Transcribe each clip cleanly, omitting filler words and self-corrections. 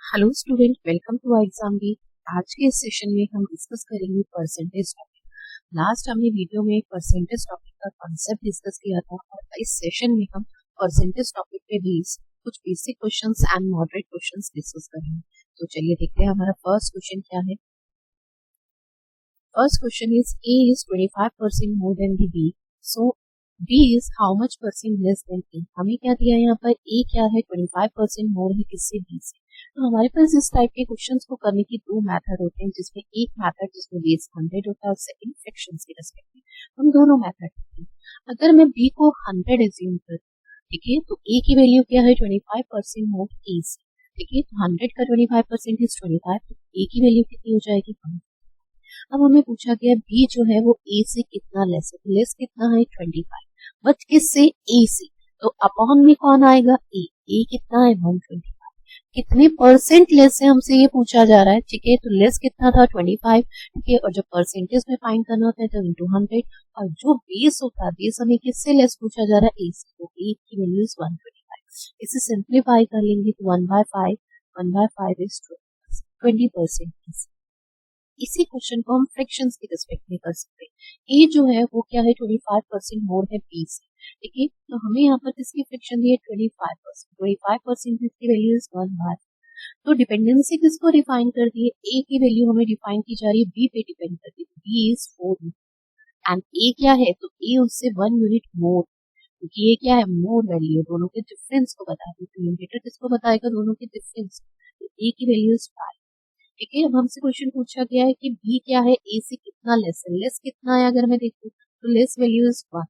Hello student, welcome to exam week. आज के इस सेशन में हम डिस्कस करेंगे परसेंटेज टॉपिक। लास्ट हमने वीडियो में परसेंटेज टॉपिक का कॉन्सेप्ट डिस्कस किया था और इस सेशन में हम परसेंटेज टॉपिक पे बेस्ड कुछ basic questions and moderate questions discuss करेंगे। तो चलिए देखते हैं हमारा फर्स्ट क्वेश्चन क्या है। First question is A is 25% more than the B, so B is how much percent less than A। हमें क्या दिया है यहाँ पर, A क्या है, 25% मोर है किससे, B से। तो हमारे पास इस टाइप के क्वेश्चंस को करने की दो मेथड होते हैं, जिसमें एक मेथड जिसमें बेस 100 होता है और सेकंड फ्रैक्शंस के रेस्पेक्ट में। हम दोनों मेथड होते हैं। अगर मैं B को 100 एज्यूम करूँ, ठीक है, तो A की वैल्यू क्या है, 25% मोर A से, ठीक है। तो 100 का 25% इज 25, तो A की वैल्यू कितनी हो जाएगी, 1। अब हमें पूछा गया B जो है वो A से कितना लेस है, तो लेस कितना है, 25, बट किससे, A से। तो अपॉन में कौन आएगा, A कितना है, 125। कितने परसेंट लेस है हमसे ये पूछा जा रहा है, ठीक है। तो लेस कितना था, 25, ठीक है। और जब परसेंटेज में फाइंड करना होता है तो इंटू 100, और जो बेस होता है, बेस हमें किससे लेस पूछा जा रहा है, A से, तो A की वैल्यू इज 125। इसे सिंप्लीफाई कर लेंगे तो 1/5 इज 20%। इसी क्वेश्चन को हम फ्रैक्शंस के रिस्पेक्ट में कर सकते हैं। ए जो है वो क्या है, 25% मोर है बी से, ठीक है। तो हमें यहाँ पर किसकी फ्रैक्शन दी है, 25%। इसकी वैल्यू इज 1/5। तो डिपेंडेंसी किसको डिफाइन कर दी है, ए की वैल्यू हमें डिफाइन की जा रही है बी पे डिपेंड करती है। बी इज 4 एंड ए क्या है, तो ए उससे 1 यूनिट मोर, क्योंकि ये क्या है, मोर वैल्यू है, दोनों के डिफरेंस को बता दी। तो न्यूमरेटर किसको बताएगा, दोनों के डिफरेंस। तो ए की वैल्यू इज 5, ठीक है। अब हमसे क्वेश्चन पूछा गया है कि बी क्या है, ए से कितना लेस है। लेस कितना है अगर मैं देखूं तो लेस वैल्यू इज 1,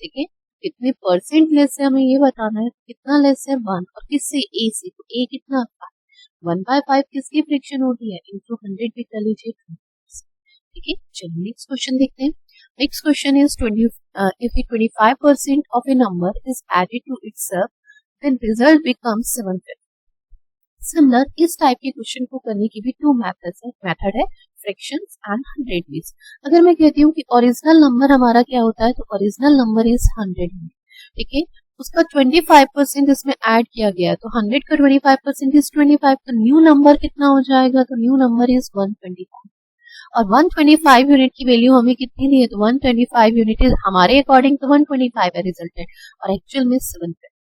ठीक है। कितने परसेंट लेस है हमें ये बताना है, कितना लेस है, 1। और किससे, ए से, तो ए कितना, 1/5 किसकी फ्रैक्शन होती है, इंटू 100 भी कर लीजिए, ठीक है। चलिए नेक्स्ट क्वेश्चन देखते हैं। Next question is 20 if 25% of a number is added to itself, then result becomes 750। Similar इस टाइप के क्वेश्चन को करने की भी टू मेथड्स है। मेथड है फ्रैक्शंस एंड 100 बेस। अगर मैं कहती हूँ कि ओरिजिनल नंबर हमारा क्या होता है, तो ओरिजिनल नंबर इज 100, ठीक है। उसका 25% इसमें ऐड किया गया है, तो 100 का 25% इज 25। तो न्यू नंबर कितना हो जाएगा, तो न्यू नंबर इज 125। और 125 यूनिट की वैल्यू हमें कितनी दी है, तो 125 यूनिट इज हमारे अकॉर्डिंग तो 125 है रिजल्टेंट, और एक्चुअल में 750।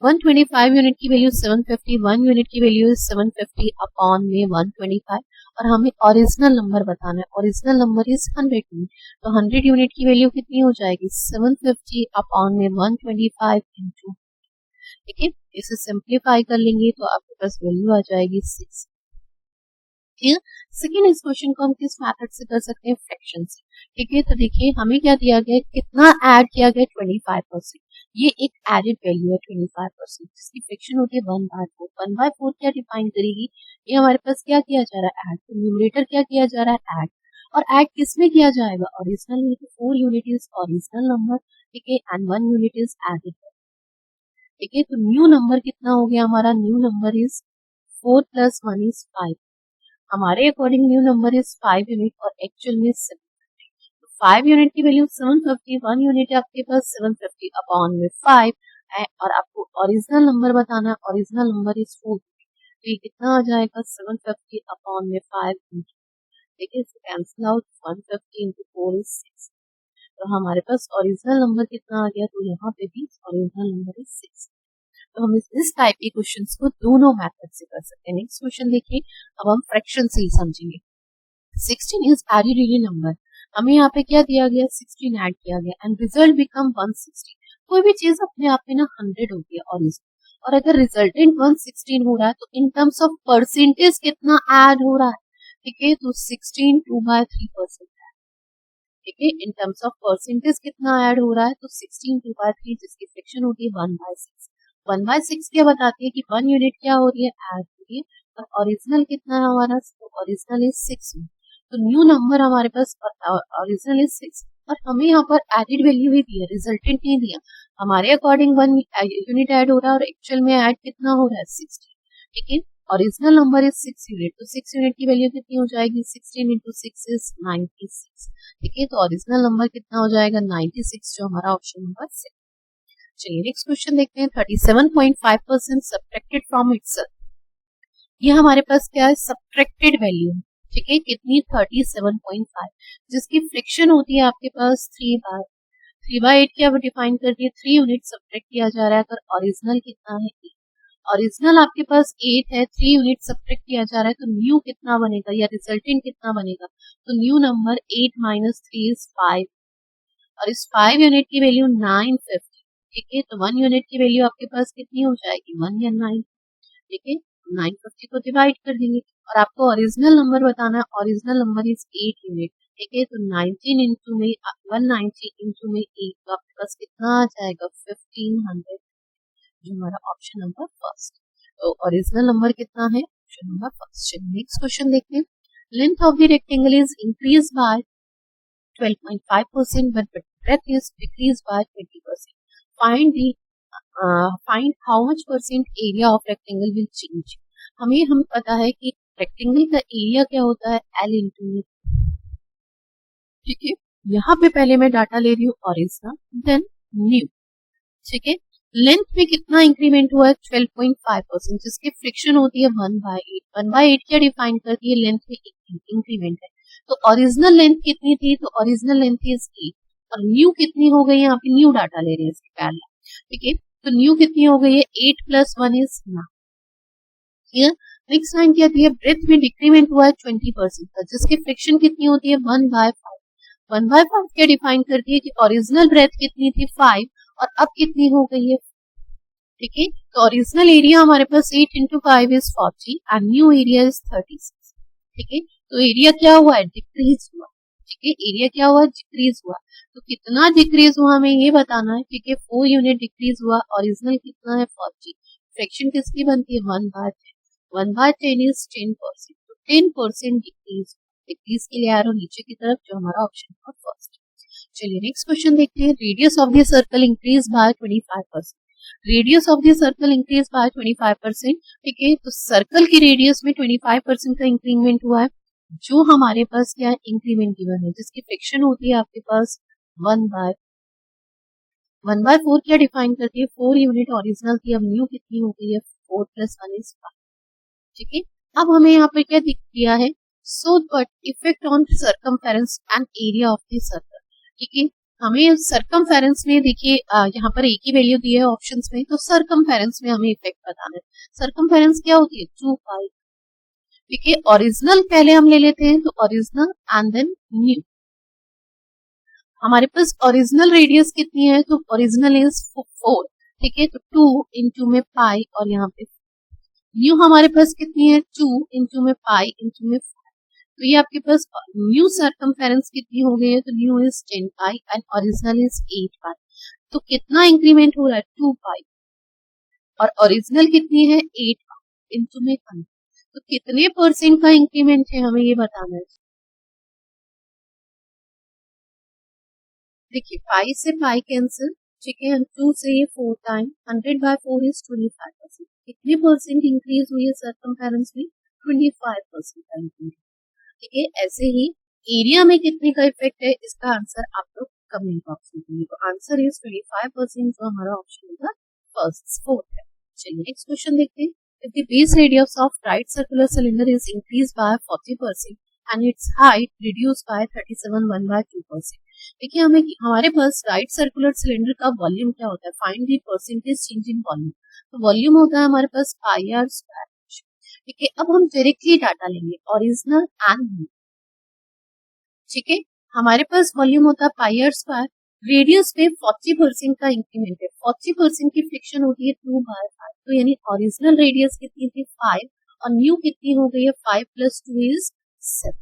125 यूनिट की वैल्यू 750, 1 यूनिट की वैल्यू इज 750 अपॉन में 125, और हमें ओरिजिनल नंबर बताना है। ओरिजिनल नंबर इज 100 यूनिट, तो 100 यूनिट की वैल्यू कितनी हो जाएगी, 750 अपॉन में 125 इंटू, ठीक है। इसे सिंप्लीफाई कर लेंगे तो आपके पास वैल्यू आ जाएगी 6। सेकेंड, इस क्वेश्चन को हम किस मेथड से कर सकते हैं, फ्रैक्शन से, ठीक है। तो देखिए हमें क्या दिया गया है, कितना ऐड किया गया, 25%। ये एक एडेड वैल्यू है 25%, जिसकी फ्रैक्शन होती है 1/4। 1/4 क्या डिफाइन करेगी, ये हमारे पास क्या किया जा रहा है, ऐड। तो न्यूमरेटर क्या किया जा रहा है, ऐड। और ऐड किस में किया जाएगा, ओरिजिनल में। तो 4 यूनिट इज ओरिजिनल नंबर, ठीक है, एंड 1 यूनिट इज एडेड, ठीक है। तो न्यू नंबर कितना हो गया हमारा, न्यू नंबर इज 4 + 1 इज 5। हमारे according new number is 5 unit और एक्चुअल में 750। तो 5 यूनिट की वैल्यू 750, 1 यूनिट है आपके पास 750 अपॉन में 5 है, और आपको ओरिजिनल नंबर बताना है। ओरिजिनल नंबर इज 4, तो ये कितना आ जाएगा, 750 अपॉन में 5, देखिए इसे कैंसिल आउट, 150 इंटू 4 इज 6। तो हमारे पास ओरिजिनल नंबर कितना आ गया, तो यहाँ पे भी ओरिजिनल नंबर इज 6। तो हम इस टाइप के क्वेश्चंस को दोनों मेथड से कर सकते हैं। नेक्स्ट क्वेश्चन देखिए, अब हम फ्रैक्शन से ही समझेंगे। 16 इज एडिड नंबर। हमें यहाँ पे क्या दिया गया, 16 ऐड किया गया एंड रिजल्ट बिकम 160। कोई भी चीज अपने आप में ना 100 होती है और अगर रिजल्टेंट 116 हो रहा है, तो इन टर्म्स ऑफ परसेंटेज कितना ऐड हो रहा है, ठीक है। तो 16 2/3%, ठीक है। इन टर्म्स ऑफ परसेंटेज कितना ऐड हो रहा है, तो 16 2/3, जिसकी फ्रैक्शन होती है 1/6। 1/6 क्या बताती है कि 1 यूनिट क्या हो रही है, ऐड हो रही है। और ओरिजिनल कितना है हमारा, तो ओरिजिनल इज 6। तो न्यू नंबर हमारे पास ओरिजिनल इज 6, और हमें यहाँ पर एडेड वैल्यू ही दिया, रिजल्टेंट नहीं दिया। हमारे अकॉर्डिंग 1 यूनिट ऐड हो रहा है और एक्चुअल में ऐड कितना हो रहा है, 60, ठीक है। ओरिजिनल नंबर इज 6 यूनिट, तो 6 यूनिट की वैल्यू कितनी हो जाएगी, 16 इंटू 6 इज 96, ठीक है। तो ओरिजिनल नंबर कितना हो जाएगा, 96, जो हमारा ऑप्शन नंबर 6। चलिए नेक्स्ट क्वेश्चन देखते हैं। 37.5% सब्ट्रैक्टेड फ्रॉम इटसेल्फ। ये हमारे पास क्या है, सब्ट्रैक्टेड वैल्यू है, ठीक है, कितनी 37.5, जिसकी फ्रिक्शन होती है आपके पास 3/8 क्या डिफाइन करती है, 3 यूनिट सब्ट्रैक्ट किया जा रहा है, अगर ओरिजिनल कितना है, ओरिजिनल आपके पास 8 है, 3 यूनिट सब्ट्रैक्ट किया जा रहा है, तो न्यू कितना बनेगा या रिजल्टेंट कितना बनेगा, तो न्यू नंबर 8 माइनस 3 इज 5, और इस 5 यूनिट की वैल्यू 950, ठीक है, तो 1 यूनिट की वैल्यू आपके पास कितनी हो जाएगी, 1 या 9, ठीक है, 950 को डिवाइड कर देंगे, और आपको ओरिजिनल नंबर बताना है, ओरिजिनल नंबर इज 8 यूनिट, ठीक है, तो 19 इंटू में 190 इंटू में 8, तो आपके पास कितना आ जाएगा, 1500, जो हमारा ऑप्शन नंबर फर्स्ट, तो ओरिजिनल नंबर कितना है, option number first. Next question देखते हैं, length of the rectangle is increase by 12.5% but breadth is decreased by 20%. Find the find how much percent area of rectangle will change. हम पता है कि rectangle का area क्या होता है, L इंटू, ठीक है, यहाँ पे पहले मैं डाटा ले रही हूँ ओरिजिनल देन न्यू, ठीक है, लेंथ में कितना इंक्रीमेंट हुआ है, 12.5%, जिसकी फ्रिक्शन होती है 1/8, 1/8 क्या डिफाइन करती है, लेंथ में इंक्रीमेंट है, तो ओरिजिनल लेंथ कितनी थी, तो ओरिजिनल लेंथ इज 8, और न्यू कितनी हो गई है, यहाँ पे न्यू डाटा ले रहे हैं इसके पहले, ठीक है, तो न्यू कितनी हो गई है, 8 + 1 इज 9, ठीक है, नेक्स्ट लाइन क्या दी है, ब्रेथ में डिक्रीमेंट हुआ है 20% का, जिसकी फ्रिक्शन कितनी होती है 1/5, 1/5 क्या डिफाइन करती है कि ओरिजिनल ब्रेथ कितनी थी 5 और अब कितनी हो गई है, ठीक है, तो ओरिजिनल एरिया हमारे पास 8 into 5 is 40 and new area is 36, ठीक है, तो एरिया क्या हुआ है, डिक्रीज हुआ, ठीक है, एरिया क्या हुआ, डिक्रीज हुआ, तो कितना डिक्रीज हुआ हमें ये बताना है, ठीक है, 4 यूनिट डिक्रीज हुआ, ओरिजिनल कितना है 40, फ्रैक्शन किसकी बनती है 1/10, 1/10 इज 10%, तो 10% डिक्रीज, डिक्रीज के लिए आरो नीचे की तरफ, जो हमारा ऑप्शन था फर्स्ट। चलिए नेक्स्ट क्वेश्चन देखते हैं, radius of the circle increase by 25%, radius of the circle increase by 25%, ठीक है, तो सर्कल की रेडियस में 25% का इंक्रीमेंट हुआ है, जो हमारे पास क्या है, इंक्रीमेंट गिवन है, जिसकी फ्रिक्शन होती है आपके पास 1/4 क्या डिफाइन करती है, 4 यूनिट ओरिजिनल थी, अब न्यू कितनी हो गई है, 4 + 1 इज 5, ठीक है, अब हमें यहाँ पर क्या दिख दिया है, so but effect on circumference and area of the circle, ठीक है, हमें सर्कमफेरेंस में देखिए यहाँ पर एक ही वैल्यू दी है ऑप्शंस में, तो सर्कमफेरेंस में हमें इफेक्ट बताना है, सर्कमफेरेंस क्या होती है 2π, ठीक है, ओरिजिनल पहले हम ले लेते हैं, तो ओरिजिनल एंड देन न्यू, हमारे पास ओरिजिनल रेडियस कितनी है, तो ओरिजिनल इज 4, ठीक है, तो 2 इंटू में पाई, और यहाँ पे न्यू हमारे पास कितनी है, 2 इंटू में पाई इंटू में 5, तो ये आपके पास न्यू सर्कमफेरेंस कितनी हो गई है, तो new is 10π and original is 8π, तो कितना इंक्रीमेंट हो रहा है 2π, और ओरिजिनल कितनी है 8π इंटू में 100, तो कितने परसेंट का इंक्रीमेंट है हमें ये बताना है, देखिए पाई से पाई कैंसिल, ठीक है, 2 से ये 4 टाइम 100/4 इज 25%, कितने परसेंट इंक्रीज हुई है सर्कमफेरेंस में, 25% का इंक्रीज, ठीक है, ऐसे ही एरिया में कितने का इफेक्ट है, इसका आंसर आप लोग कमेंट बॉक्स में देंगे, तो आंसर इज 25%, जो हमारा ऑप्शन होगा फर्स्ट फोर्थ है। चलिए नेक्स्ट क्वेश्चन देखते हैं, if the base radius of right circular cylinder is increased by 40% and its height reduced by 37 1/2%, देखिए हमें हमारे पास राइट सर्कुलर सिलेंडर का वॉल्यूम क्या होता है, find the percentage change in volume, तो वॉल्यूम होता है हमारे पास πr², ठीक है, अब हम डायरेक्टली डाटा लेंगे ओरिजिनल एंड न्यू, ठीक है, हमारे पास वॉल्यूम होता है πr², रेडियस पे 40% का इंक्रीमेंट है, 40% की फ्रिक्शन होती है 2/5, तो यानी ओरिजिनल रेडियस कितनी थी 5 और न्यू कितनी हो गई है 5 + 2 इज 7,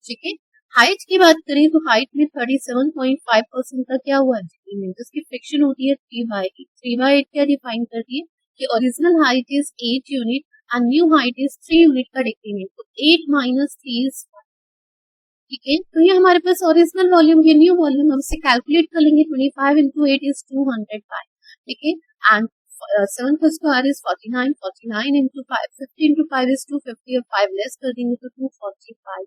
ठीक है, हाइट की बात करें तो हाइट में 37.5% का क्या हुआ इंक्रीमेंट, जिसकी फ्रिक्शन होती है 3/8, 3/8 क्या डिफाइन करती है कि original height is 8 unit and new height is 3 unit का डिक्रीमेंट, तो 8 - 3 इज 1, ठीक है, तो ये हमारे पास ओरिजिनल वॉल्यूम, ये न्यू वॉल्यूम, हम इसे कैलकुलेट कर लेंगे, 25 × 8 इज 205, ठीक है, एंड 7 + 2 इज 49, 49 × 5 50 × 5 इज 250, और 5 लेस कर देंगे तो 245,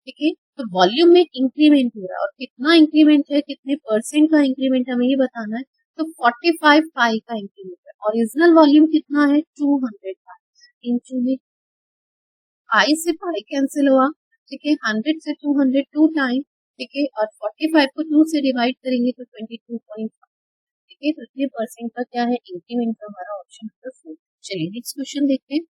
ठीक है, तो वॉल्यूम में इंक्रीमेंट हो रहा है, और कितना इंक्रीमेंट है, कितने परसेंट का इंक्रीमेंट हमें ये बताना है, तो 45 पाई का इंक्रीमेंट है, ओरिजिनल वॉल्यूम कितना है 200 इंटू में पाई से पाई कैंसिल हुआ, ठीक है, 100 से 200 2 टाइम, ठीक है, और 45 को 2 से डिवाइड करेंगे तो 22.5, ठीक है, तो इतने परसेंट का क्या है इंक्रीमेंट का हमारा ऑप्शन नंबर 4। चलिए नेक्स्ट क्वेश्चन देखते हैं।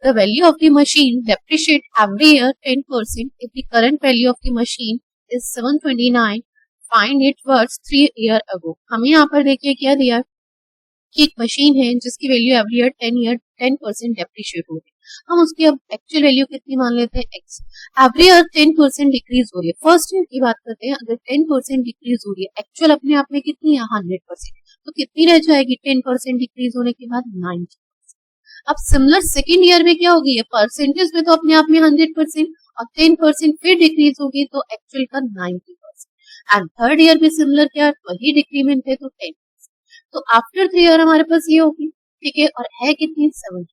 The value of the machine depreciate every year 10% if the current value of the machine is 729. Find it worth 3 year ago. हमें यहाँ पर देखिए क्या दिया कि एक मशीन है जिसकी वैल्यू एवरी ईयर 10% डेप्रिशिएट हो रही है। हम उसकी अब एक्चुअल वैल्यू कितनी मान लेते हैं x। एवरी ईयर 10% डिक्रीज हो रही है। फर्स्ट ईयर की बात करते हैं, अगर 10% डिक्रीज हो रही है, एक्चुअल अपने आप में कितनी है 100%, तो कितनी रह जाएगी 10% डिक्रीज होने के बाद 90। अब सिमिलर सेकेंड ईयर में क्या होगी, परसेंटेज में तो अपने आप में 100% और 10% फिर डिक्रीज होगी तो एक्चुअल का 90%। एंड थर्ड ईयर में सिमिलर क्या वही डिक्रीमेंट है तो 10%। तो आफ्टर 3 ईयर हमारे पास ये होगी, ठीक है, और है कितनी 7।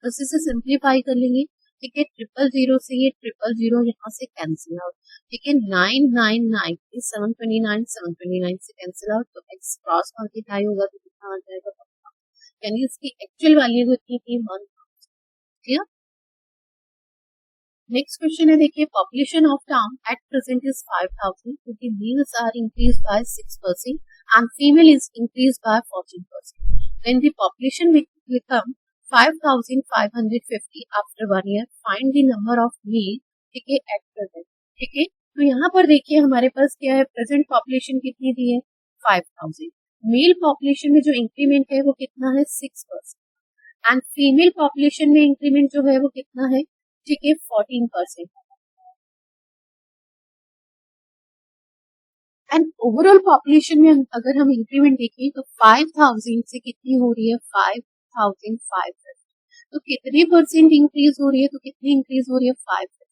तो इसे सिंप्लीफाई कर लेंगे, ठीक है, 000 से ये 000 यहाँ से कैंसिल आउट, ठीक है, 999 729 729 से कैंसिल आउट, तो एक्स क्रॉस मल्टीप्लाई होगा तो कितना आ जाएगा, यानी इसकी एक्चुअल वैल्यू कितनी थी 1000। क्लियर। नेक्स्ट क्वेश्चन है, देखिए, population of town at present is 5000, क्योंकि males are increase by 6% and female is increased by 14%. When the population become 5,550 after 1 year, find the number of male, ठीक है, at present, ठीक है। तो यहाँ पर देखिए हमारे पास क्या है, प्रेजेंट पॉपुलेशन कितनी दी है 5000, मेल पॉपुलेशन में जो इंक्रीमेंट है वो कितना है 6% एंड फीमेल पॉपुलेशन में इंक्रीमेंट जो है वो कितना है, ठीक है, 14%। एंड ओवरऑल पॉपुलेशन में अगर हम इंक्रीमेंट देखें तो 5000 से कितनी हो रही है 5550, तो कितने परसेंट इंक्रीज हो रही है, तो कितनी इंक्रीज हो रही है 5%।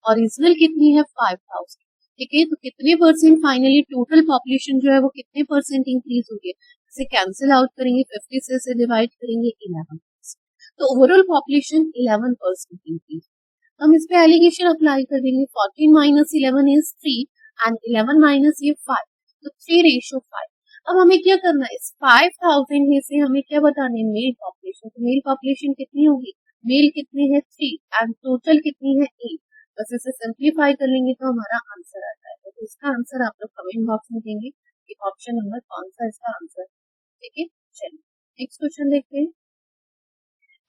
ओरिजिनल कितनी है 5000, ठीक है, तो कितने परसेंट फाइनली टोटल पॉपुलेशन जो है वो कितने परसेंट इंक्रीज हो रही है, इसे कैंसिल आउट करेंगे, 50 से डिवाइड करेंगे 11%, तो ओवरऑल पॉपुलेशन 11% इंक्रीज। हम इस पे एलिगेशन अप्लाई कर देंगे, 14 माइनस 11 इज 3 एंड 11 माइनस ये 5, तो 3:5। अब हमें क्या करना है, इस 5000 में से हमें क्या बताना है मेल पॉपुलेशन, तो मेल पॉपुलेशन कितनी होगी, मेल कितने है 3 एंड टोटल कितनी है 8। बस इसे सिंप्लीफाई कर लेंगे तो हमारा आंसर आ जाएगा। तो इसका आंसर आप लोग कमेंट बॉक्स में देंगे कि ऑप्शन नंबर कौन सा इसका आंसर, ठीक है। चलिए नेक्स्ट क्वेश्चन देखते हैं।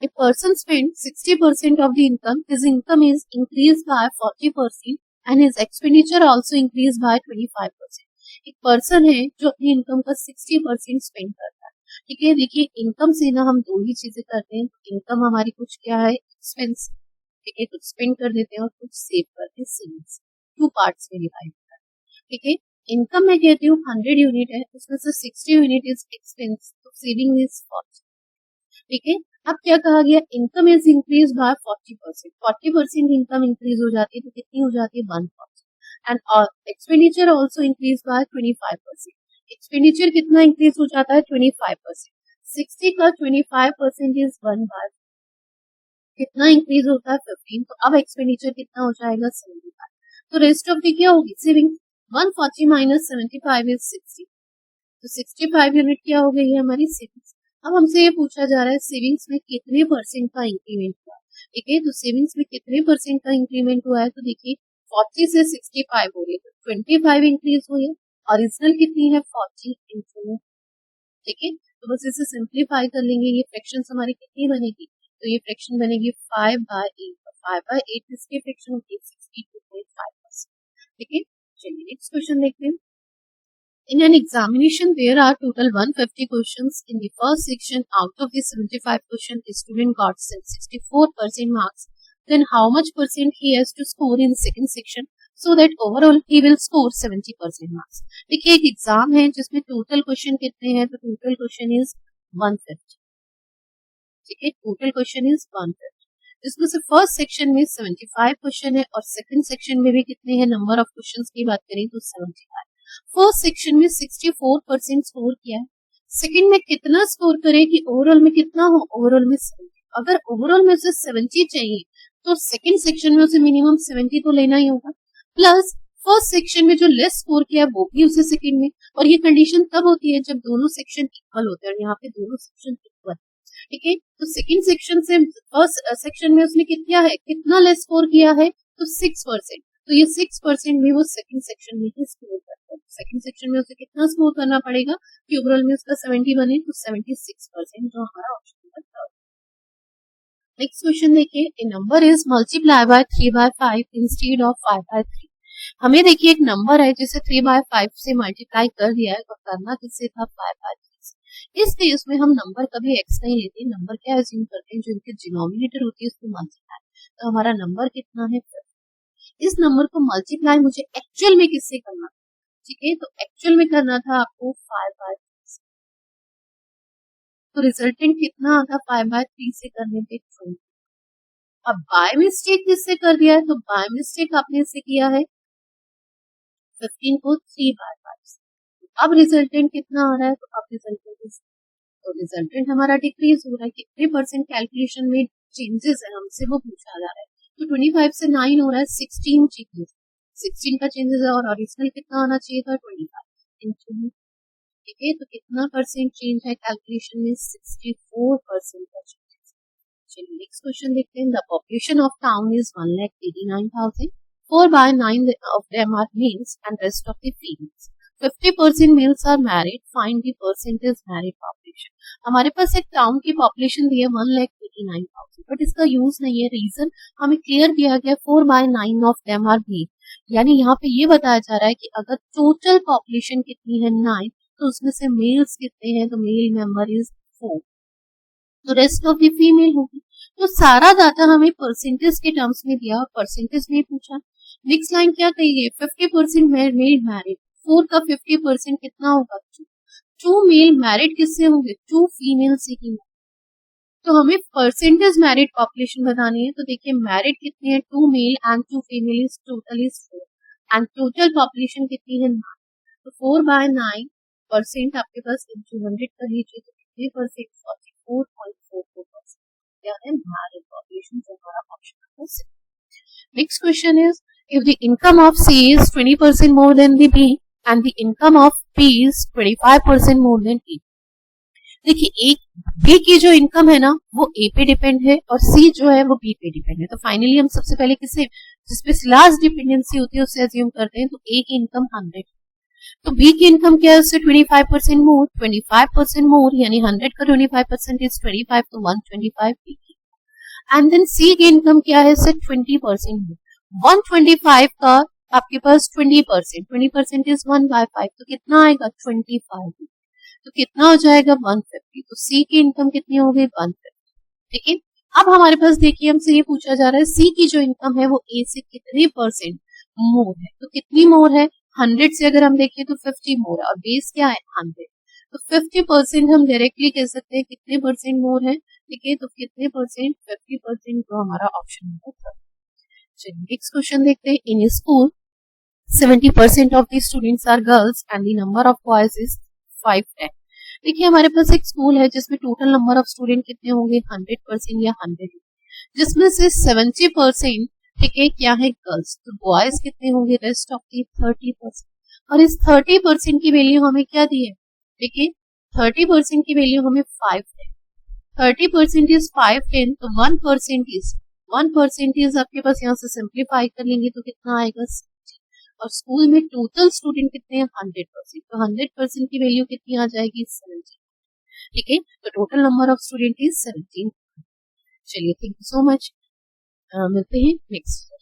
A person spends 60% of the income, his income is increased by 40% and his expenditure also increased by 25%. एक पर्सन है जो अपनी इनकम का 60% स्पेंड करता है, ठीक है। देखिए इनकम से ना हम दो ही चीजें करते हैं, इनकम हमारी कुछ क्या है एक्सपेंस, ठीक है, कुछ स्पेंड कर देते हैं और कुछ सेव करते हैं, सेविंग्स, 2 पार्ट्स में डिवाइड करते हैं, ठीक है। इनकम में कहती हूँ 100 यूनिट है, उसमें से 60 यूनिट इज एक्सपेंस, तो सेविंग इज 40, ठीक है। अब क्या कहा गया, income is increase by 40%, 40% income increase हो जाती है तो कितनी हो जाती है 140 and expenditure also increase by 25%, expenditure कितना इंक्रीज हो जाता है 25%, 60 का 25% इज 1/5, कितना इंक्रीज होता है 15, तो अब एक्सपेंडिचर कितना हो जाएगा 75, तो रेस्ट ऑफ दी क्या होगी सेविंग, 140 माइनस 75 इज 60, तो 65 यूनिट क्या हो गई है हमारी सेविंग्स। अब हमसे ये पूछा जा रहा है सेविंग्स में कितने परसेंट का इंक्रीमेंट हुआ, ठीक है, तो सेविंग्स में कितने परसेंट का इंक्रीमेंट हुआ है, तो देखिए 40 से 65 हो रही है तो 25 इंक्रीज हुई है, ओरिजिनल कितनी है 40 इंटू, ठीक है, तो बस इसे सिंप्लीफाई कर लेंगे, ये फ्रैक्शन हमारी कितनी बनेगी, तो ये फ्रैक्शन बनेगी 5/8, 5/8 इसकी फ्रैक्शन होती है 62.5%, ठीक है। चलिए नेक्स्ट क्वेश्चन देखते हैं। In an examination, there are total 150 questions. In the first section, out of the 75 questions, the student got 64% marks. Then how much percent he has to score in second section so that overall he will score 70% marks. देखिए एक exam है जिसमें total question कितने हैं, तो total question is 150, ठीक है, total question is 150, जिसमें से फर्स्ट सेक्शन में 75 क्वेश्चन है और सेकंड सेक्शन में भी कितने हैं, नंबर ऑफ क्वेश्चंस की बात करें तो 75। फर्स्ट सेक्शन में 64% स्कोर किया है, सेकंड में कितना स्कोर करे कि ओवरऑल में कितना हो, ओवरऑल में 70, अगर ओवरऑल में उसे 70 चाहिए तो सेकंड सेक्शन में उसे मिनिमम 70 तो लेना ही होगा, प्लस फर्स्ट सेक्शन में जो लेस स्कोर किया है वो भी उसे सेकंड में, और ये कंडीशन तब होती है जब दोनों सेक्शन इक्वल होते हैं, और यहाँ पे दोनों सेक्शन इक्वल। ठीक है, तो सेकंड सेक्शन से फर्स्ट सेक्शन में उसने कितना लेस स्कोर किया है, तो 6%। तो ये 6% में वो सेकंड सेक्शन में ही स्कोर करता है। सेकंड सेक्शन में उसे कितना स्कोर करना पड़ेगा कि ओवरऑल में उसका 70 बने, तो 76%, जो हमारा option number third. Next question देखिए, a number is multiply by 3/5 instead of 5/3। हमें देखिए एक नंबर है जिसे 3/5 से मल्टीप्लाई कर दिया है, तो करना किससे था, 5/3 से। इस केस में हम नंबर कभी x नहीं लेते, नंबर क्या एज्यूम करते हैं, जो इनके डिनोमिनेटर होती है उसको मल्टीप्लाई। तो हमारा नंबर कितना है, 50। इस नंबर को मल्टीप्लाई मुझे एक्चुअल में किससे करना था, ठीक है, तो एक्चुअल में करना था आपको 5/3 से। तो रिजल्टेंट कितना आता, 5/3 से करने पे 20। अब बाय मिस्टेक किससे कर दिया है, तो बाय मिस्टेक आपने इससे किया है 15 को 3/5। अब रिजल्टेंट कितना आ रहा है, तो अब रिजल्टेंट हमारा डिक्रीज हो रहा है। कितने परसेंट कैलकुलेशन में चेंजेस है हमसे वो पूछा जा रहा है। तो 25 से 9 हो रहा है, 16 चेंजेस, 16 का चेंजेस है, और ओरिजिनल कितना आना चाहिए था, 25। ठीक है, तो कितना परसेंट चेंज है कैलकुलेशन में, 64% का चेंज। चलिए नेक्स्ट क्वेश्चन देखते हैं। The population of town is 1,89,000. 4/9 of them are males and rest of the females. 50% males are married. Find the percentage married population. हमारे पास एक टाउन की पॉपुलेशन दी है 1,89,000, बट इसका यूज नहीं है। रीजन हमें क्लियर दिया गया, 4/9 of them are male, यानी यहाँ पे ये बताया जा रहा है कि अगर टोटल पॉपुलेशन कितनी है 9, तो उसमें से मेल्स कितने हैं, तो मेल मेंबर इज 4, तो रेस्ट ऑफ द फीमेल होगी। तो सारा डाटा हमें परसेंटेज के टर्म्स में दिया और परसेंटेज में पूछा। नेक्स्ट लाइन क्या कही है, 50% मेल मैरिड, 4 का 50% कितना होगा, 2 मेल मैरिड किससे होंगे, 2 फीमेल से ही। तो हमें परसेंटेज मैरिड पॉपुलेशन बतानी है। तो देखिए मैरिड कितने हैं, 2 male and 2 female is total is 4, and total population कितनी है 9। तो 4/9% आपके पास इंटू 100 कर लीजिए, तो कितने परसेंट, 44.44%। क्या है, मैरिड पॉपुलेशन, जो हमारा option number C. Next question is, if the income of C is 20% more than the B and the income of B is 25% more than A. देखिए एक B की जो इनकम है ना वो A पे डिपेंड है, और C जो है वो B पे डिपेंड है। तो फाइनली हम सबसे पहले किसे, जिसपे लास्ट डिपेंडेंसी होती है उससे अज्यूम करते हैं। तो A की इनकम 100, तो B की इनकम क्या है, उससे 25% मोर, 25% मोर यानी 100 का 25% इज 25, तो 125 B की। एंड देन C की इनकम क्या है, इससे 20% मोर, 125 का आपके पास 20%, 20% इज 1/5, तो कितना आएगा 25, तो कितना हो जाएगा 150। तो C की इनकम कितनी हो गई 150। ठीक है, अब हमारे पास देखिए हमसे ये पूछा जा रहा है C की जो इनकम है वो A से कितने परसेंट मोर है, तो कितनी मोर है, 100 से अगर हम देखें तो 50 मोर है, और बेस क्या है 100, तो 50% हम डायरेक्टली कह सकते हैं कितने परसेंट मोर है। ठीक है, तो कितने परसेंट, 50%, तो हमारा ऑप्शन नंबर। चलिए नेक्स्ट क्वेश्चन देखते हैं। In school 70% of the students are girls and the number of boys is 510। देखिए हमारे पास एक स्कूल है जिसमें टोटल नंबर ऑफ स्टूडेंट कितने होंगे, 100% या 100, जिसमें से 70% ठीक है क्या है गर्ल्स, तो बॉयज कितने होंगे, रेस्ट ऑफ दी 30%। और इस 30% की वैल्यू हमें क्या दी है, देखिए 30% की वैल्यू हमें 5 है, 30% इज 510, तो 1% इज आपके पास, यहाँ से सिंप्लीफाई कर लेंगे तो कितना आएगा 60। और स्कूल में टोटल स्टूडेंट कितने हैं 100%, तो 100% की वैल्यू कितनी आ जाएगी 17। ठीक है, तो total number of student is 17। चलिए थैंक यू सो मच, मिलते हैं नेक्स्ट।